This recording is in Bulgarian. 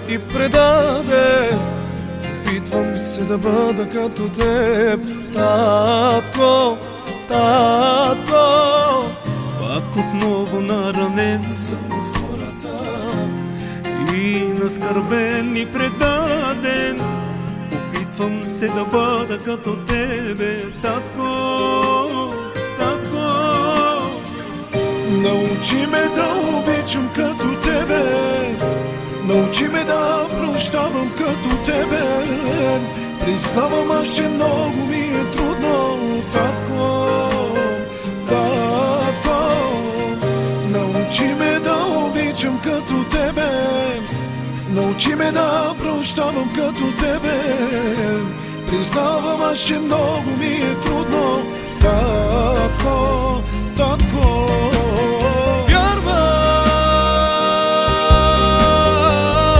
И предаден, опитвам се да бъда като теб, татко, татко. Пак отново наранен съм от хората и наскърбен и предаден. Опитвам се да бъда като тебе, татко, татко. Научи ме да обичам като тебе, научи ме да прощавам като тебе. Признавам аз, че много ми е трудно, татко, татко. Научи ме да обичам като тебе, научи ме да прощавам като тебе. Признавам аз, че много ми е трудно, татко, татко.